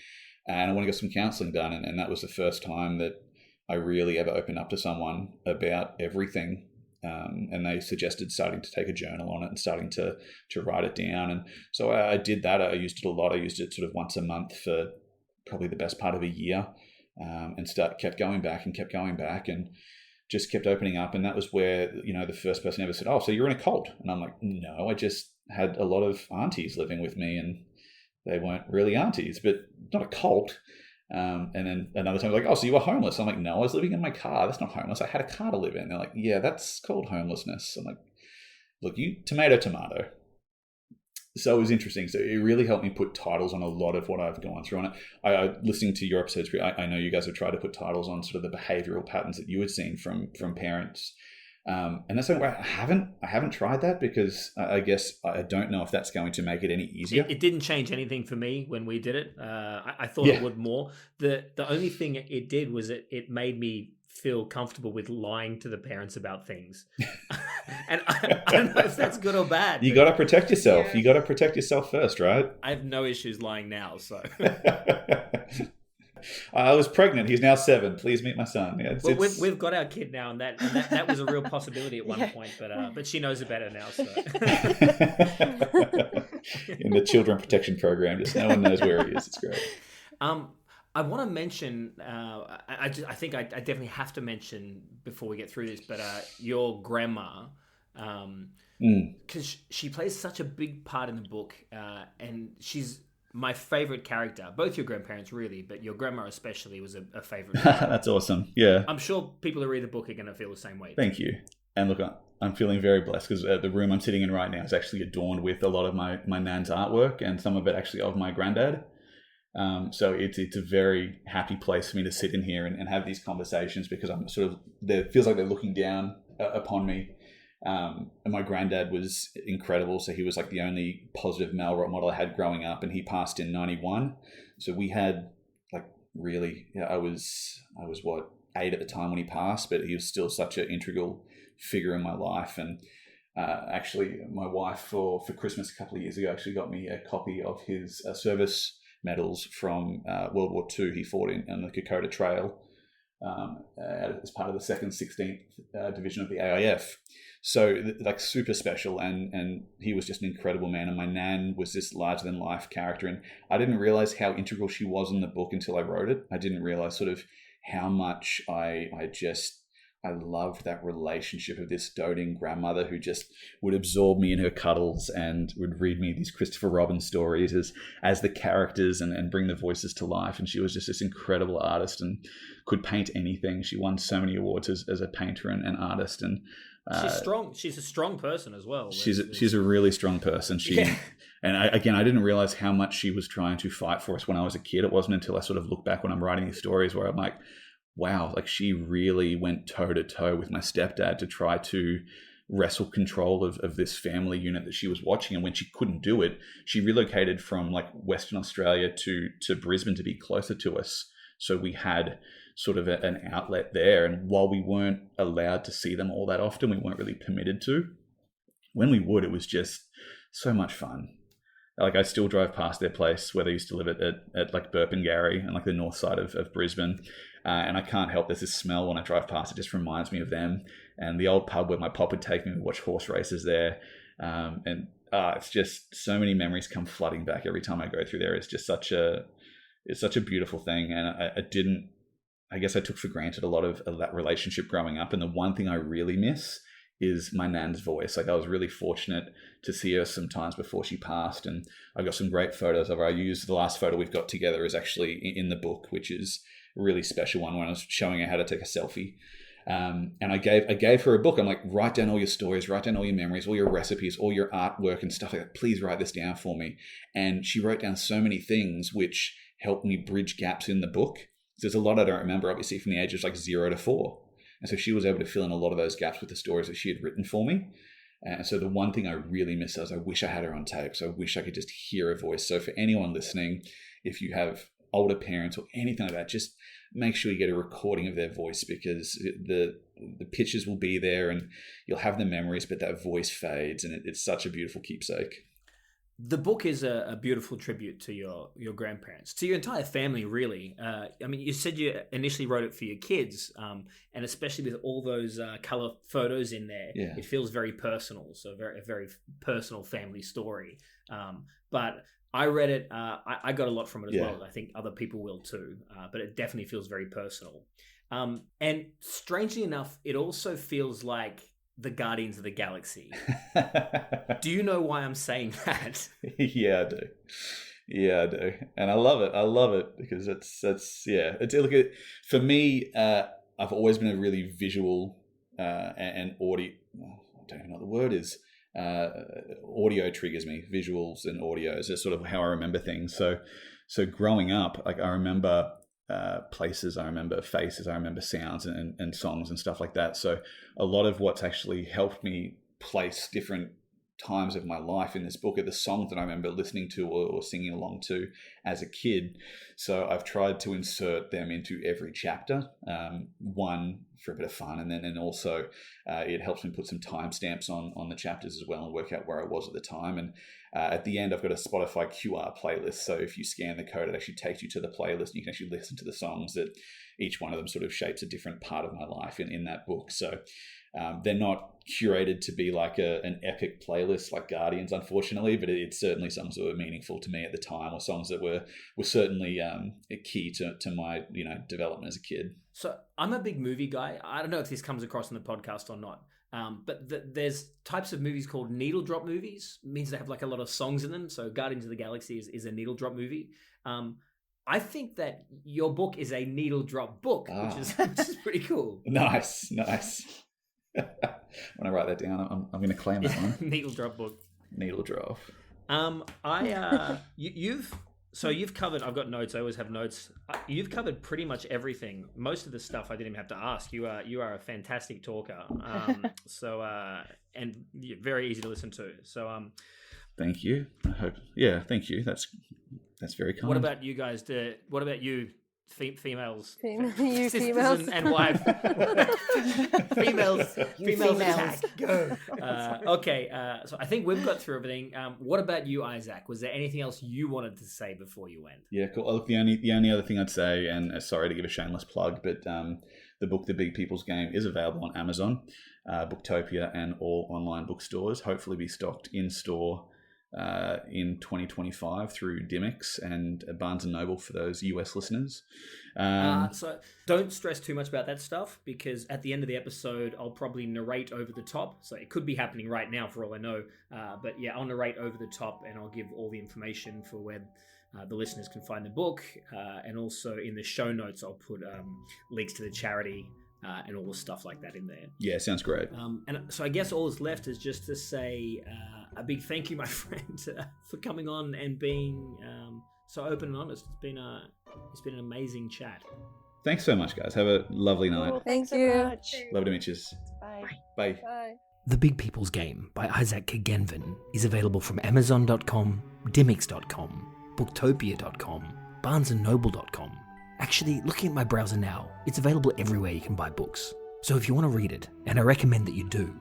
And I want to get some counseling done. And that was the first time that I really ever opened up to someone about everything. And they suggested starting to take a journal on it and starting to write it down. And so I did that. I used it a lot. I used it sort of once a month for probably the best part of a year, and kept going back and just kept opening up. And that was where, the first person ever said, oh, so you're in a cult? And I'm like, no, I just had a lot of aunties living with me, and they weren't really aunties, but not a cult. And then another time, like, oh, so you were homeless? I'm like, no, I was living in my car. That's not homeless. I had a car to live in. They're like, yeah, that's called homelessness. I'm like, look, you tomato. So it was interesting. So it really helped me put titles on a lot of what I've gone through. And I listening to your episodes, I know you guys have tried to put titles on sort of the behavioral patterns that you had seen from parents. And that's something where I haven't tried that, because I guess I don't know if that's going to make it any easier. It didn't change anything for me when we did it. I thought it would more. The only thing it did was it made me feel comfortable with lying to the parents about things. And I don't know if that's good or bad. You got to protect yourself. Yeah. You got to protect yourself first, right? I have no issues lying now, so. I was pregnant. He's now 7. Please meet my son. Yeah, we've got our kid now, and that was a real possibility at one point. But she knows better now. So. In the children protection program, just no one knows where he is. It's great. I want to mention. I think I definitely have to mention before we get through this. But your grandma, because she plays such a big part in the book, and she's my favorite character. Both your grandparents, really, but your grandma especially was a favorite. That's awesome. Yeah, I'm sure people who read the book are going to feel the same way. Thank you. And look, I'm feeling very blessed, because the room I'm sitting in right now is actually adorned with a lot of my nan's artwork, and some of it actually of my granddad. So it's a very happy place for me to sit in here and have these conversations, because I'm sort of, it feels like they're looking down upon me. And my granddad was incredible. So he was like the only positive male role model I had growing up, and he passed in 91. So we had like really, I was what, 8 at the time when he passed, but he was still such an integral figure in my life. And actually my wife for Christmas a couple of years ago actually got me a copy of his service medals from World War II. He fought in the Kokoda Trail as part of the 2nd 16th Division of the AIF. So like super special, and he was just an incredible man. And my nan was this larger than life character, and I didn't realize how integral she was in the book until I wrote it. I didn't realize sort of how much I loved that relationship of this doting grandmother who just would absorb me in her cuddles and would read me these Christopher Robin stories as the characters and bring the voices to life. And she was just this incredible artist and could paint anything. She won so many awards as a painter and artist. And she's strong. She's a strong person as well. She's a really strong person. And I didn't realize how much she was trying to fight for us when I was a kid. It wasn't until I sort of look back when I'm writing these stories where I'm like, wow, like she really went toe to toe with my stepdad to try to wrestle control of this family unit that she was watching. And when she couldn't do it, she relocated from like Western Australia to Brisbane to be closer to us. So we had sort of an outlet there. And while we weren't allowed to see them all that often, we weren't really permitted to. When we would, it was just so much fun. Like I still drive past their place where they used to live at like Burpengary and like the north side of Brisbane. And I can't help, there's this smell when I drive past. It just reminds me of them and the old pub where my pop would take me to watch horse races there. It's just so many memories come flooding back every time I go through there. It's just such a beautiful thing. And I guess I took for granted a lot of that relationship growing up. And the one thing I really miss is my nan's voice. Like I was really fortunate to see her sometimes before she passed, and I got some great photos of her. I used the last photo we've got together is actually in the book, which is a really special one when I was showing her how to take a selfie. And I gave her a book. I'm like, write down all your stories, write down all your memories, all your recipes, all your artwork and stuff like that. Please write this down for me. And she wrote down so many things which helped me bridge gaps in the book. So there's a lot I don't remember, obviously, from the ages like 0 to 4. And so she was able to fill in a lot of those gaps with the stories that she had written for me. And so the one thing I really miss is I wish I had her on tape. So I wish I could just hear her voice. So for anyone listening, if you have older parents or anything like that, just make sure you get a recording of their voice, because the pictures will be there and you'll have the memories, but that voice fades, and it's such a beautiful keepsake. The book is a beautiful tribute to your grandparents, to your entire family, really. I mean, you said you initially wrote it for your kids, and especially with all those color photos in there, It feels very personal. So a very personal family story. But I read it. I got a lot from it as well. I think other people will too. But it definitely feels very personal. And strangely enough, it also feels like the Guardians of the Galaxy. Do you know why I'm saying that? Yeah, I do. Yeah, I do, and I love it. I love it because it's look at for me. I've always been a really visual and audio. I don't even know what the word is. Audio triggers me. Visuals and audios are sort of how I remember things. So growing up, like I remember places, I remember faces, I remember sounds and songs and stuff like that. So a lot of what's actually helped me place different times of my life in this book are the songs that I remember listening to or singing along to as a kid. So I've tried to insert them into every chapter, one for a bit of fun, and then also it helps me put some timestamps on the chapters as well and work out where I was at the time. And at the end, I've got a Spotify QR playlist. So if you scan the code, it actually takes you to the playlist. And you can actually listen to the songs that each one of them sort of shapes a different part of my life in that book. So they're not curated to be like an epic playlist like Guardians, unfortunately, but it's certainly songs that were meaningful to me at the time, or songs that were certainly a key to my development as a kid. So I'm a big movie guy. I don't know if this comes across in the podcast or not, but there's types of movies called needle drop movies. It means they have like a lot of songs in them. So Guardians of the Galaxy is a needle drop movie. I think that your book is a needle drop book, which is pretty cool. Nice. When I write that down, I'm going to claim that one. Needle drop book. Needle drop. You've covered. I've got notes. I always have notes. You've covered pretty much everything. Most of the stuff I didn't even have to ask. You are a fantastic talker. And very easy to listen to. So thank you. I hope. Yeah, thank you. That's very kind. What about you guys? What about you? Females, you sisters females and wives. females attack. Go. Okay, so I think we've got through everything. What about you, Isaac? Was there anything else you wanted to say before you went? Yeah, cool. Look, the only other thing I'd say, and sorry to give a shameless plug, but the book The Big People's Game is available on Amazon, Booktopia, and all online bookstores. Hopefully be stocked in store in 2025 through Dimmicks and Barnes & Noble for those US listeners. So don't stress too much about that stuff, because at the end of the episode, I'll probably narrate over the top. So it could be happening right now for all I know. But yeah, I'll narrate over the top and I'll give all the information for where the listeners can find the book. And also in the show notes, I'll put links to the charity and all the stuff like that in there. Yeah, sounds great. And so I guess all that's left is just to say a big thank you, my friend, for coming on and being so open and honest. It's been an amazing chat. Thanks so much, guys. Have a lovely night. Cool, thank you. So much. Love to meet you. Bye. Bye. Bye. The Big People's Game by Isaac Curgenven is available from Amazon.com, Dimmicks.com, Booktopia.com, BarnesandNoble.com. Actually, looking at my browser now, it's available everywhere you can buy books. So if you want to read it, and I recommend that you do,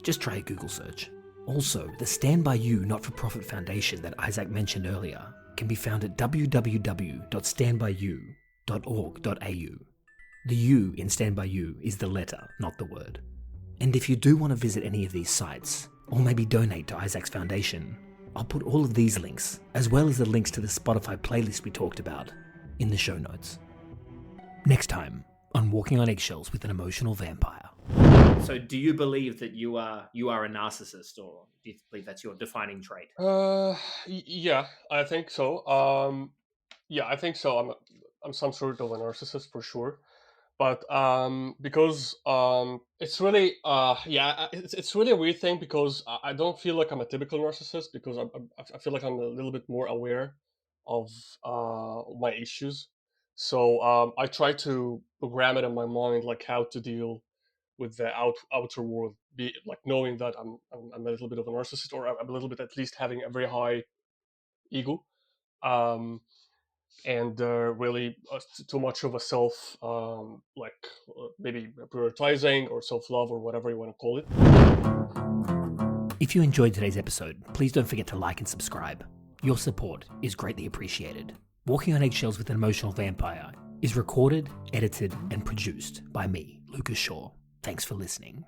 just try a Google search. Also, the Stand By You not-for-profit foundation that Isaac mentioned earlier can be found at www.standbyu.org.au. The U in Stand By You is the letter, not the word. And if you do want to visit any of these sites, or maybe donate to Isaac's foundation, I'll put all of these links, as well as the links to the Spotify playlist we talked about, in the show notes. Next time on Walking on Eggshells with an Emotional Vampire. So do you believe that you are a narcissist, or do you believe that's your defining trait? Yeah, I think so. I think so. I'm some sort of a narcissist for sure. But because it's really it's really a weird thing, because I don't feel like I'm a typical narcissist, because I feel like I'm a little bit more aware of my issues. So I try to program it in my mind, like how to deal with the outer world, be like knowing that I'm a little bit of a narcissist, or I'm a little bit at least having a very high ego, and really too much of a self, maybe prioritizing or self-love or whatever you want to call it. If you enjoyed today's episode, please don't forget to like and subscribe. Your support is greatly appreciated. Walking on Eggshells with an Emotional Vampire is recorded, edited, and produced by me, Lucas Shaw. Thanks for listening.